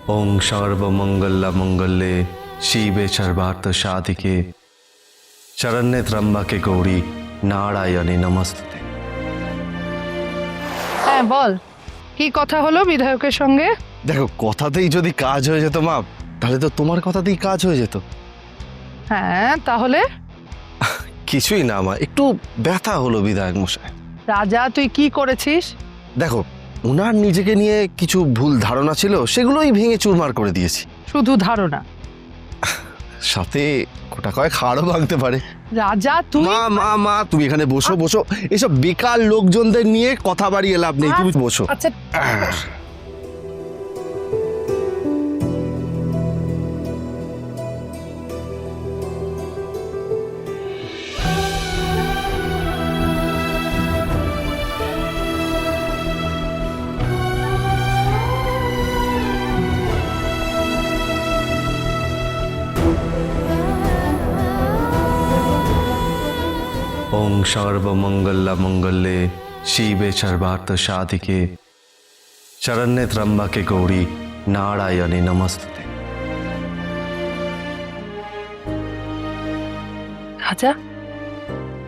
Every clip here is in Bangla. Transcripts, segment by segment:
ওং সর্বমঙ্গলা মঙ্গলে শিবে সর্বার্থ সাধিকে শরণ্যে ত্রম্বকে গৌরী নারায়ণী নমস্তুতে। হ্যাঁ বল, কি কথা হলো বিধায়কের সঙ্গে? দেখো, কথাতেই যদি কাজ হয়ে যেত মা, তাহলে তো তোমার কথাতেই কাজ হয়ে যেত। হ্যাঁ তাহলে? কিছুই না মা, একটু ব্যথা হলো বিধায়ক মশাই। রাজা, তুই কি করেছিস? দেখো, উনার নিজেকে নিয়ে কিছু ভুল ধারণা ছিল, সেগুলোই ভেঙে চুরমার করে দিয়েছি। শুধু ধারণা? সাথে গোটা কয়েক হাড়ও ভাঙতে পারে। রাজা তুই? মা মা মা তুমি এখানে বসো বসো, এসব বেকার লোকজনদের নিয়ে কথা বাড়িয়ে লাভ নেই, তুমি বসো। আচ্ছা ওং সর্বমঙ্গলা মঙ্গলে শিবে সর্বার্থ সাধিকে শরণ্যে ত্রম্বকে গৌরী নারায়ণী নমস্তুতে। রাজা,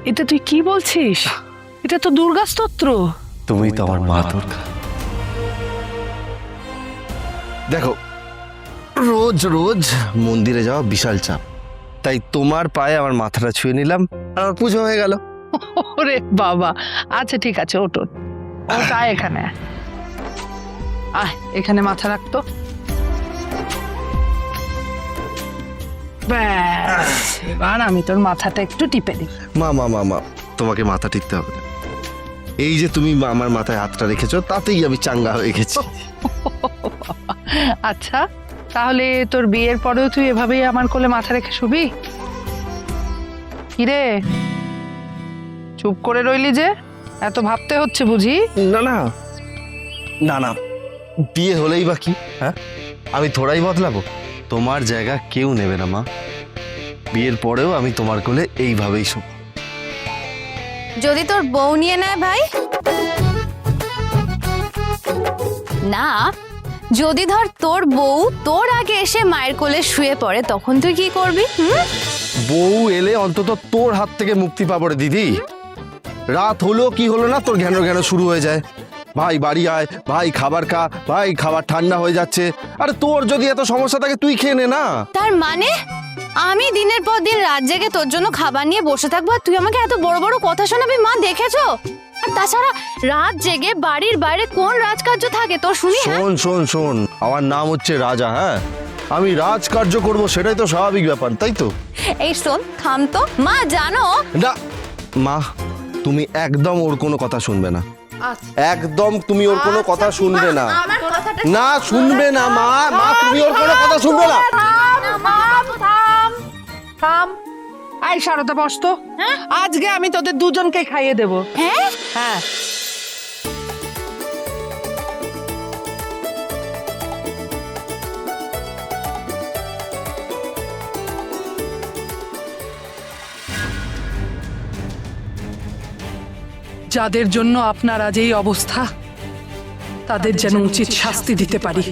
এটা তুই কি বলছিস? এটা তো দুর্গা স্তোত্র। তুমি তো আমার মা দুর্গা। দেখো, রোজ রোজ মন্দিরে যাওয়া বিশাল চাপ, তাই তোমার পায়ে আমার মাথাটা ছুঁয়ে নিলাম, আর আমার পুজো হয়ে গেল। ওরে বাবা, আচ্ছা ঠিক আছে, ওটা এখানে আয়, এখানে মাথা রাখতো। ব্যাস, এবার আমি তোর মাথাটা একটু টিপে দিই। মা মা মা মা তোমাকে মাথা টিপতে হবে না, এই যে তুমি আমার মাথায় হাতটা রেখেছো, তাতেই আমি চাঙ্গা হয়ে গেছি। আচ্ছা, তাহলে তোর বিয়ের পরেও তুই এভাবেই আমার কোলে মাথা রেখে শুবি? কিরে, চুপ করে রইলি যে? এত ভাবতে হচ্ছে বুঝি? না না না না, বিয়ে হলেই বা কি, হ্যাঁ আমি থোড়াই বদলাবো? তোমার জায়গা কেউ নেবে না মা, বিয়ের পরেও আমি তোমার কোলে এইভাবেই শুব। যদি তোর বউ নিয়ে নেয় ভাই? না, যদি ধর তোর বউ তোর আগে এসে মায়ের কোলে শুয়ে পড়ে, তখন তুই কি করবি? বউ এলে অন্তত তোর হাত থেকে মুক্তি পাবো রে দিদি। রাত হলো কি হলো না, তোর ঘ্যানো ঘ্যানো শুরু হয়ে যায়, ভাই বাড়ি আয়, ভাই খাবার খা, ভাই খাবার ঠান্ডা হয়ে যাচ্ছে। আরে তোর যদি এত সমস্যা থাকে তুই খেয়ে নে না। তার মানে আমি দিনের পর দিন রাত জেগে তোর জন্য খাবার নিয়ে বসে থাকবো, আর তুই আমাকে এত বড় বড় কথা শোনাবি? মা দেখেছো? আর তাছাড়া রাত জেগে বাড়ির বাইরে কোন রাজকার্য থাকে তোর শুনি? শোন শোন শোন, আমার নাম হচ্ছে রাজা, হ্যাঁ আমি রাজকার্য করব, সেটাই তো স্বাভাবিক ব্যাপার, তাই তো? এই শোন, থাম তো মা। জানো না মা, তুমি একদম ওর কোনো কথা শুনবে না, একদম তুমি ওর কোনো কথা শুনবে না। না শুনবে না মা, মা তুমি ওর কোনো কথা শুনবে না। থাম। আই সারদা, বস তো। আজকে আমি তোদের দুজনকে খাইয়ে দেবো। হ্যাঁ হ্যাঁ, যাদের জন্য আপনার আজ এই অবস্থা, তাদের যেন উচিত শাস্তি দিতে পারি।